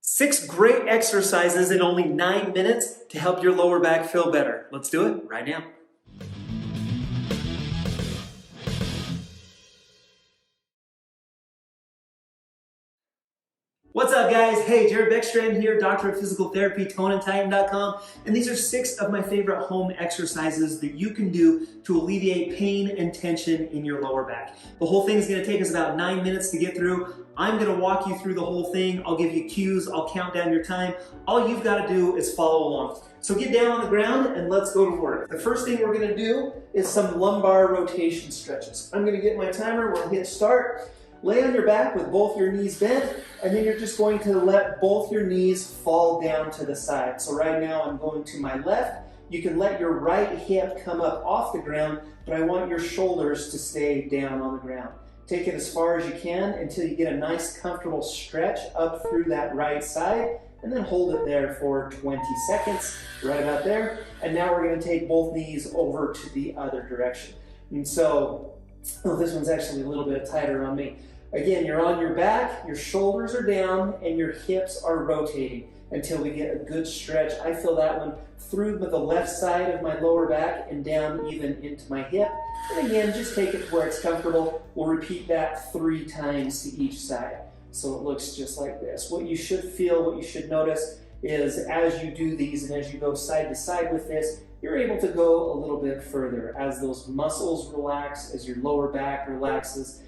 6 great exercises in only 9 minutes to help your lower back feel better. Let's do it right now. What's up, guys? Hey, Jared Beckstrand here, Doctor of Physical Therapy, toneandtitan.com, and these are 6 of my favorite home exercises that you can do to alleviate pain and tension in your lower back. The whole thing is going to take us about 9 minutes to get through. I'm going to walk you through the whole thing. I'll give you cues. I'll count down your time. All you've got to do is follow along. So get down on the ground and let's go to work. The first thing we're going to do is some lumbar rotation stretches. I'm going to get my timer. We'll hit start. Lay on your back with both your knees bent, and then you're just going to let both your knees fall down to the side. So right now I'm going to my left. You can let your right hip come up off the ground, but I want your shoulders to stay down on the ground. Take it as far as you can until you get a nice comfortable stretch up through that right side, and then hold it there for 20 seconds, right about there. And now we're going to take both knees over to the other direction. And so, this one's actually a little bit tighter on me. Again, you're on your back, your shoulders are down, and your hips are rotating until we get a good stretch. I feel that one through the left side of my lower back and down even into my hip. And again, just take it to where it's comfortable. We'll repeat that 3 times to each side. So it looks just like this. What you should feel, what you should notice is as you do these and as you go side to side with this, you're able to go a little bit further. As those muscles relax, as your lower back relaxes,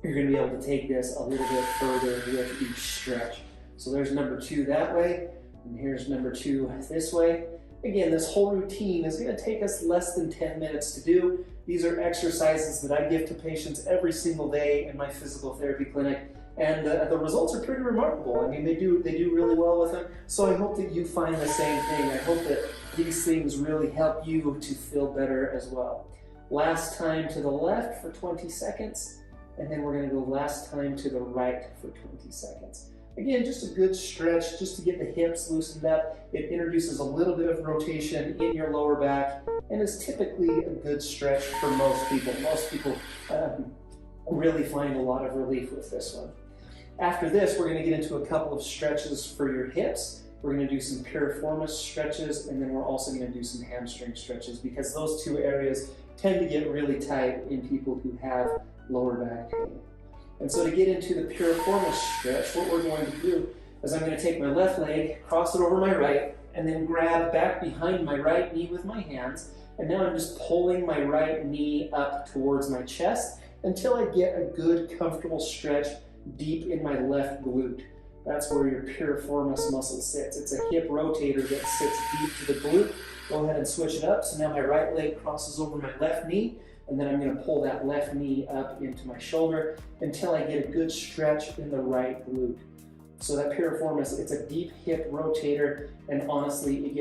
you're going to be able to take this a little bit further with each stretch. So there's number 2 that way, and here's number 2 this way. Again, this whole routine is going to take us less than 10 minutes to do. These are exercises that I give to patients every single day in my physical therapy clinic, and the results are pretty remarkable. I mean, they do really well with them. So I hope that you find the same thing. I hope that these things really help you to feel better as well. Last time to the left for 20 seconds. And then we're going to go last time to the right for 20 seconds. Again, just a good stretch just to get the hips loosened up. It introduces a little bit of rotation in your lower back and is typically a good stretch for most people. Most people really find a lot of relief with this one. After this, we're going to get into a couple of stretches for your hips. We're going to do some piriformis stretches, and then we're also going to do some hamstring stretches because those 2 areas tend to get really tight in people who have lower back pain. And so to get into the piriformis stretch, what we're going to do is I'm going to take my left leg, cross it over my right, and then grab back behind my right knee with my hands. And now I'm just pulling my right knee up towards my chest until I get a good, comfortable stretch deep in my left glute. That's where your piriformis muscle sits. It's a hip rotator that sits deep to the glute. Go ahead and switch it up. So now my right leg crosses over my left knee, and then I'm going to pull that left knee up into my shoulder until I get a good stretch in the right glute. So that piriformis, it's a deep hip rotator, and honestly, it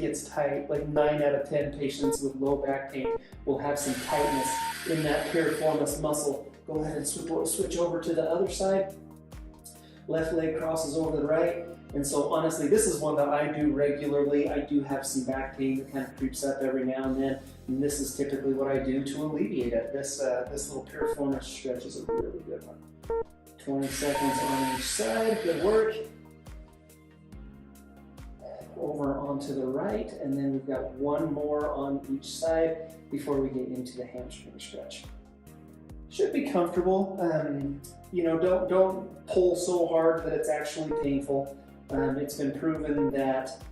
gets tight. Like 9 out of 10 patients with low back pain will have some tightness in that piriformis muscle. Go ahead and switch over to the other side. Left leg crosses over the right. And so honestly, this is one that I do regularly. I do have some back pain that kind of creeps up every now and then. And this is typically what I do to alleviate it. This little piriformis stretch is a really good one. 20 seconds on each side, good work. Over onto the right, and then we've got 1 more on each side before we get into the hamstring stretch. Should be comfortable. You know, don't pull so hard that it's actually painful. It's been proven that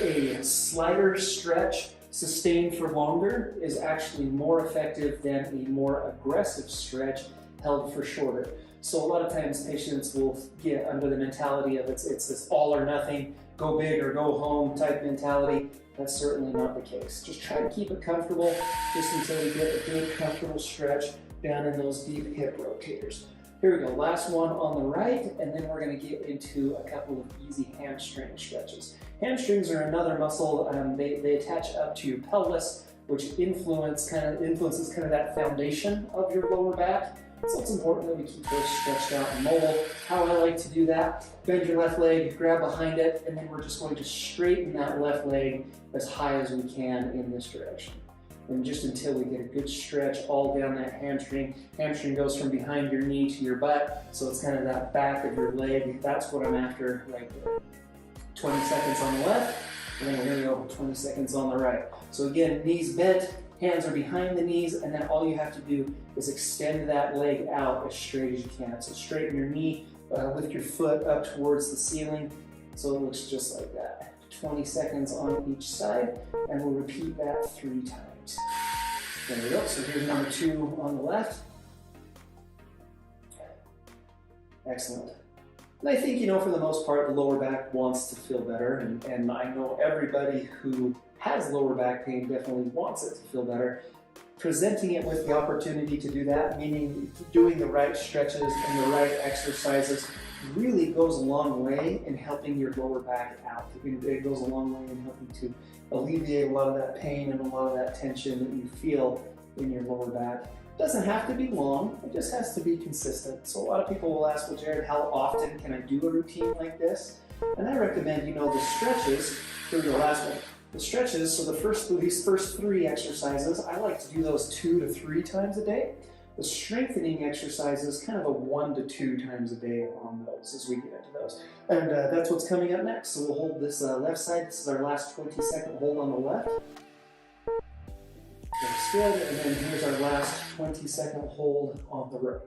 a slighter stretch sustained for longer is actually more effective than a more aggressive stretch held for shorter. So a lot of times patients will get under the mentality of it's this all or nothing, go big or go home type mentality. That's certainly not the case. Just try to keep it comfortable just until we get a good comfortable stretch down in those deep hip rotators. Here we go, last one on the right, and then we're going to get into a couple of easy hamstring stretches. Hamstrings are another muscle. They attach up to your pelvis, which influences kind of that foundation of your lower back. So it's important that we keep those stretched out and mobile. How I like to do that, bend your left leg, grab behind it, and then we're just going to straighten that left leg as high as we can in this direction. and just until we get a good stretch all down that hamstring. Hamstring goes from behind your knee to your butt, so it's kind of that back of your leg. That's what I'm after right there. 20 seconds on the left, and then we're going to go 20 seconds on the right. So again, knees bent, hands are behind the knees, and then all you have to do is extend that leg out as straight as you can. So straighten your knee, lift your foot up towards the ceiling, so it looks just like that. 20 seconds on each side, and we'll repeat that 3 times. There we go. So here's number 2 on the left. Excellent. And I think, for the most part, the lower back wants to feel better, and I know everybody who has lower back pain definitely wants it to feel better. Presenting it with the opportunity to do that, meaning doing the right stretches and the right exercises, really goes a long way in helping your lower back out. It goes a long way in helping to alleviate a lot of that pain and a lot of that tension that you feel in your lower back. It doesn't have to be long, it just has to be consistent. So a lot of people will ask, well, Jared, how often can I do a routine like this? And I recommend, the stretches. Here we go, last one. The stretches, so these first 3 exercises, I like to do those 2 to 3 times a day. The strengthening exercises, kind of a 1 to 2 times a day on those as we get into those. And that's what's coming up next. So we'll hold this left side. This is our last 20-second hold on the left. That's good. And then here's our last 20-second hold on the right.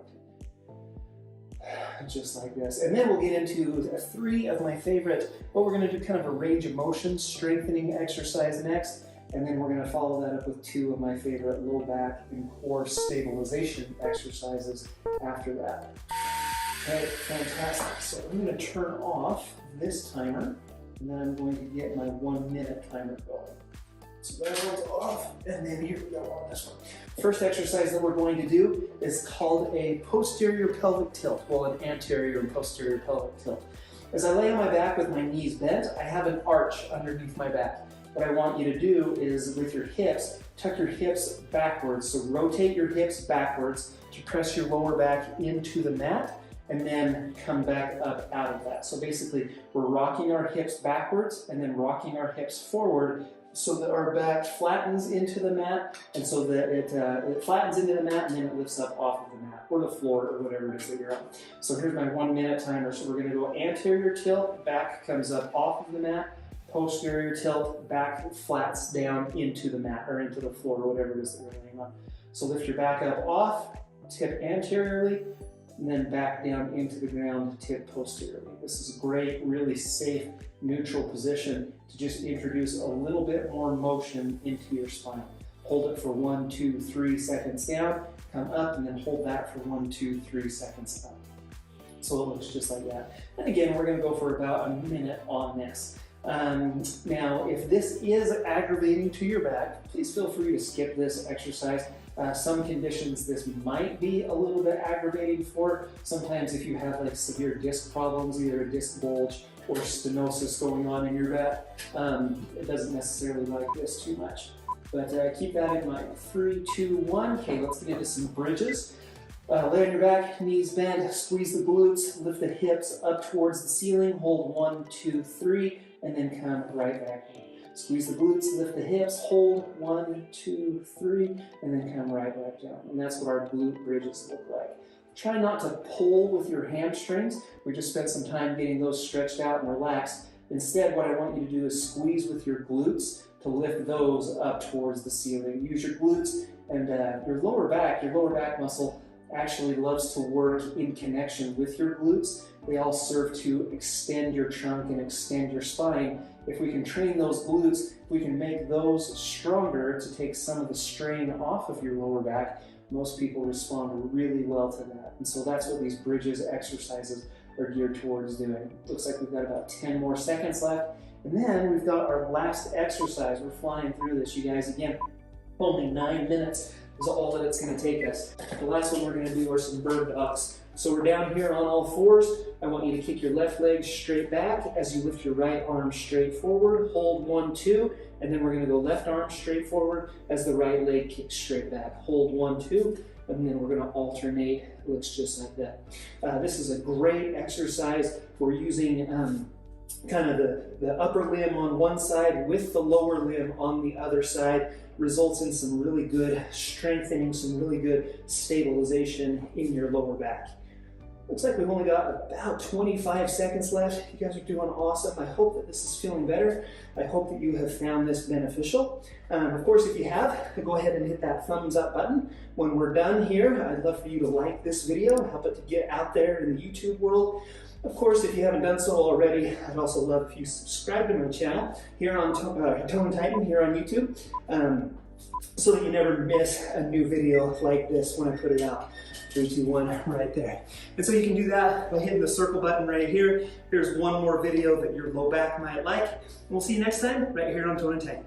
Just like this. And then we'll get into 3 of my favorite, what we're going to do, kind of a range of motion strengthening exercise next. And then we're going to follow that up with 2 of my favorite low back and core stabilization exercises after that. Okay, fantastic. So I'm going to turn off this timer, and then I'm going to get my 1-minute timer going. So that one's off, and then here we go on this one. First exercise that we're going to do is called a posterior pelvic tilt. Well, an anterior and posterior pelvic tilt. As I lay on my back with my knees bent, I have an arch underneath my back. What I want you to do is, with your hips, tuck your hips backwards. So rotate your hips backwards to press your lower back into the mat, and then come back up out of that. So basically, we're rocking our hips backwards and then rocking our hips forward so that our back flattens into the mat, and so that it flattens into the mat and then it lifts up off of the mat or the floor or whatever it is that you're on. So here's my 1-minute timer. So we're going to go anterior tilt, back comes up off of the mat, posterior tilt, back flats down into the mat or into the floor or whatever it is that you're laying on. So lift your back up off, tip anteriorly, and then back down into the ground, tip posteriorly. This is a great, really safe, neutral position to just introduce a little bit more motion into your spine. Hold it for 1, 2, 3 seconds down, come up, and then hold that for 1, 2, 3 seconds up. So it looks just like that. And again, we're going to go for about a minute on this. Now, if this is aggravating to your back, please feel free to skip this exercise. Some conditions this might be a little bit aggravating for. Sometimes if you have like severe disc problems, either a disc bulge or stenosis going on in your back, it doesn't necessarily like this too much. But keep that in mind. 3, 2, 1. Okay, let's get into some bridges. Lay on your back, knees bent, squeeze the glutes, lift the hips up towards the ceiling, hold 1, 2, 3, and then come right back in. Squeeze the glutes, lift the hips, hold 1, 2, 3, and then come right back down. And that's what our glute bridges look like. Try not to pull with your hamstrings. We just spent some time getting those stretched out and relaxed. Instead, what I want you to do is squeeze with your glutes to lift those up towards the ceiling. Use your glutes and your lower back muscle actually loves to work in connection with your glutes. They all serve to extend your trunk and extend your spine. If we can train those glutes, if we can make those stronger to take some of the strain off of your lower back, most people respond really well to that. And so that's what these bridges exercises are geared towards doing. Looks like we've got about 10 more seconds left. And then we've got our last exercise. We're flying through this, you guys. Again, only 9 minutes is all that it's going to take us. The last one we're going to do are some bird dogs. So we're down here on all fours. I want you to kick your left leg straight back as you lift your right arm straight forward. Hold 1, 2, and then we're going to go left arm straight forward as the right leg kicks straight back. Hold 1, 2, and then we're going to alternate. It looks just like that. This is a great exercise for using kind of the upper limb on one side with the lower limb on the other side results in some really good strengthening, some really good stabilization in your lower back. Looks like we've only got about 25 seconds left. You guys are doing awesome. I hope that this is feeling better. I hope that you have found this beneficial. Of course, if you have, go ahead and hit that thumbs up button. When we're done here, I'd love for you to like this video, help it to get out there in the YouTube world. Of course, if you haven't done so already, I'd also love if you subscribe to my channel here on Tone Titan here on YouTube, so that you never miss a new video like this when I put it out. 3, 2, 1, right there. And so you can do that by hitting the circle button right here. Here's one more video that your low back might like. We'll see you next time right here on Tone Titan.